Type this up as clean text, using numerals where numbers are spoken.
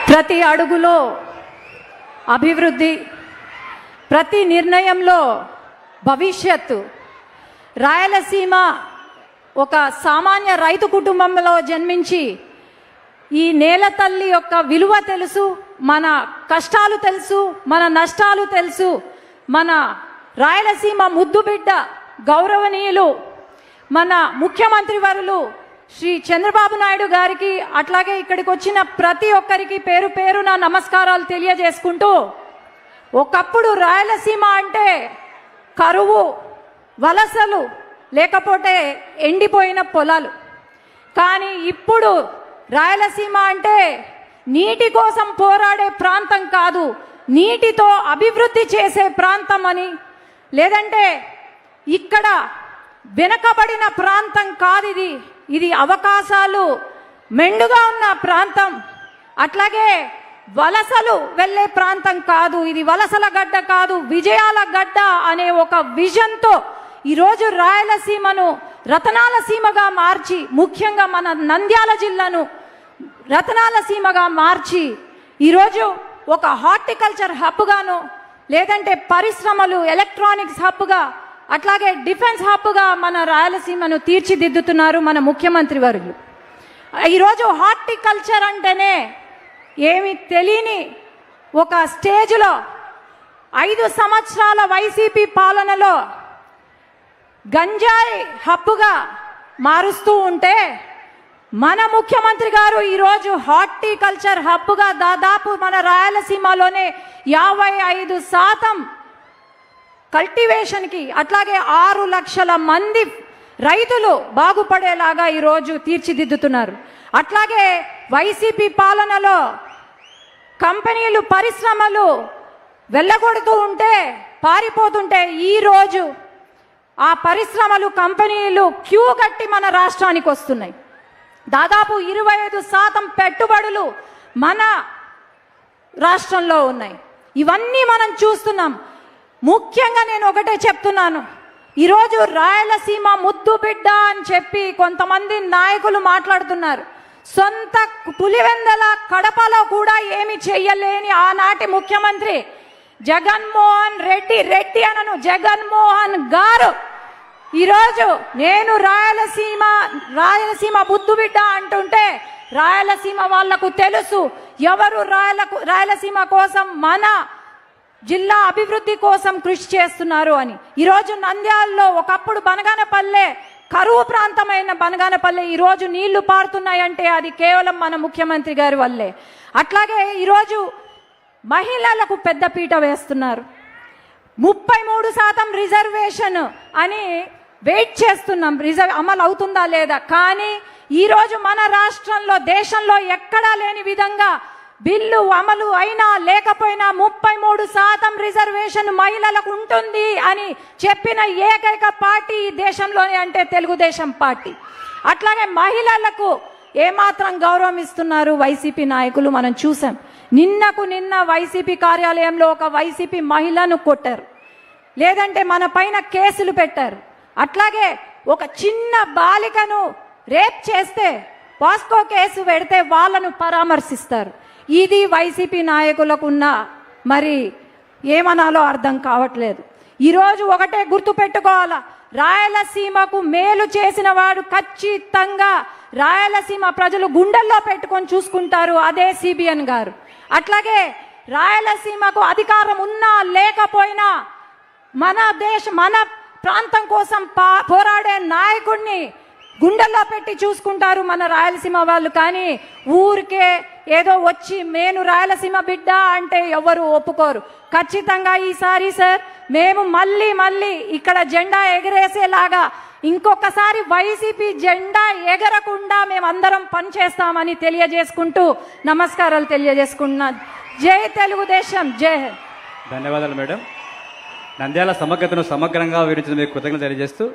ప్రతి అడుగులో అభివృద్ధి, ప్రతి నిర్ణయంలో భవిష్యత్తు. రాయలసీమ ఒక సామాన్య రైతు కుటుంబంలో జన్మించి ఈ నేల తల్లి యొక్క విలువ తెలుసు, మన కష్టాలు తెలుసు, మన నష్టాలు తెలుసు. మన రాయలసీమ ముద్దు బిడ్డ గౌరవనీయులు మన ముఖ్యమంత్రి వర్యులు శ్రీ చంద్రబాబు నాయుడు గారికి, అట్లాగే ఇక్కడికి వచ్చిన ప్రతి ఒక్కరికి పేరు పేరున నమస్కారాలు తెలియజేసుకుంటూ, ఒకప్పుడు రాయలసీమ అంటే కరువు, వలసలు, లేకపోతే ఎండిపోయిన పొలాలు. కానీ ఇప్పుడు రాయలసీమ అంటే నీటి కోసం పోరాడే ప్రాంతం కాదు, నీటితో అభివృద్ధి చేసే ప్రాంతం అని, లేదంటే ఇక్కడ వెనకబడిన ప్రాంతం కాదు ఇది, ఇది అవకాశాలు మెండుగా ఉన్న ప్రాంతం. అట్లాగే వలసలు వెళ్ళే ప్రాంతం కాదు, ఇది వలసల గడ్డ కాదు, విజయాల గడ్డ అనే ఒక విజన్తో ఈరోజు రాయలసీమను రతనాల సీమగా మార్చి, ముఖ్యంగా మన నంద్యాల జిల్లాను రతనాల సీమగా మార్చి ఈరోజు ఒక హార్టికల్చర్ హబ్గాను, లేదంటే పరిశ్రమలు, ఎలక్ట్రానిక్స్ హబ్గా, అట్లాగే డిఫెన్స్ హబ్గా మన రాయలసీమను తీర్చిదిద్దుతున్నారు మన ముఖ్యమంత్రి వర్యులు. ఈరోజు హార్టికల్చర్ అంటేనే ఏమి తెలియని ఒక స్టేజ్లో 5 సంవత్సరాల వైసీపీ పాలనలో గంజాయి హబ్బుగా మారుస్తూ ఉంటే, మన ముఖ్యమంత్రి గారు ఈరోజు హార్టికల్చర్ హబ్గా దాదాపు మన రాయలసీమలోనే 55% కల్టివేషన్కి, అట్లాగే 6 లక్షల మంది రైతులు బాగుపడేలాగా ఈరోజు తీర్చిదిద్దుతున్నారు. అట్లాగే వైసీపీ పాలనలో కంపెనీలు, పరిశ్రమలు వెళ్ళగొడుతూ ఉంటే, పారిపోతుంటే, ఈరోజు ఆ పరిశ్రమలు, కంపెనీలు క్యూ కట్టి మన రాష్ట్రానికి వస్తున్నాయి. దాదాపు 25% పెట్టుబడులు మన రాష్ట్రంలో ఉన్నాయి. ఇవన్నీ మనం చూస్తున్నాం. ముఖ్యంగా నేను ఒకటే చెప్తున్నాను, ఈరోజు రాయలసీమ ముద్దు బిడ్డ అని చెప్పి కొంతమంది నాయకులు మాట్లాడుతున్నారు. సొంత పులివెందల కడపలో కూడా ఏమి చెయ్యలేని ఆనాటి ముఖ్యమంత్రి జగన్మోహన్ రెడ్డి, రెడ్డి అనను జగన్మోహన్ గారు ఈరోజు నేను రాయలసీమ ముద్దు బిడ్డ అంటుంటే, రాయలసీమ వాళ్లకు తెలుసు ఎవరు రాయలసీమ కోసం, మన జిల్లా అభివృద్ధి కోసం కృషి చేస్తున్నారు అని. ఈరోజు నంద్యాలలో ఒకప్పుడు బనగానపల్లె కరువు ప్రాంతమైన బనగానపల్లె ఈరోజు నీళ్లు పారుతున్నాయంటే అది కేవలం మన ముఖ్యమంత్రి గారి వల్లే. అట్లాగే ఈరోజు మహిళలకు పెద్దపీట వేస్తున్నారు. 33% రిజర్వేషన్ అని వెయిట్ చేస్తున్నాం, అమలు అవుతుందా లేదా. కానీ ఈరోజు మన రాష్ట్రంలో, దేశంలో ఎక్కడా లేని విధంగా బిల్లు అమలు అయినా లేకపోయినా 33% రిజర్వేషన్ మహిళలకు ఉంటుంది అని చెప్పిన ఏకైక పార్టీ ఈ దేశంలోనే అంటే తెలుగుదేశం పార్టీ. అట్లాగే మహిళలకు ఏమాత్రం గౌరవం ఇస్తున్నారు వైసీపీ నాయకులు మనం చూసాం. నిన్న వైసీపీ కార్యాలయంలో ఒక వైసీపీ మహిళను కొట్టారు, లేదంటే మన పైన కేసులు పెట్టారు. అట్లాగే ఒక చిన్న బాలికను రేప్ చేస్తే పాస్కో కేసు పెడితే వాళ్ళను పరామర్శిస్తారు. ఇది వైసీపీ నాయకులకున్న మరి ఏమనాలో అర్థం కావట్లేదు. ఈరోజు ఒకటే గుర్తు పెట్టుకోవాలా, రాయలసీమకు మేలు చేసిన వాడు ఖచ్చితంగా రాయలసీమ ప్రజలు గుండెల్లో పెట్టుకొని చూసుకుంటారు, అదే సిబిఎన్ గారు. అట్లాగే రాయలసీమకు అధికారం ఉన్నా లేకపోయినా మన ప్రాంతం కోసం పోరాడే నాయకుడిని గుండెల్లో పెట్టి చూసుకుంటారు మన రాయలసీమ వాళ్ళు. కానీ ఊరికే ఏదో వచ్చి నేను రాయలసీమ బిడ్డ అంటే ఎవరు ఒప్పుకోరు. ఖచ్చితంగా ఈసారి సార్ మేము మళ్ళీ ఇక్కడ జెండా ఎగరేసేలాగా ఇంకొకసారి వైసీపీ జెండా ఎగరకుండా మేమందరం పనిచేస్తామని తెలియజేసుకుంటూ నమస్కారాలు తెలియజేసుకున్నా. జై తెలుగుదేశం, జై హింద్. ధన్యవాదాలు మేడం. నంద్యాల సమగ్రతను సమగ్రంగా వివరించిన మీకు కృతజ్ఞతలు తెలియజేస్తూ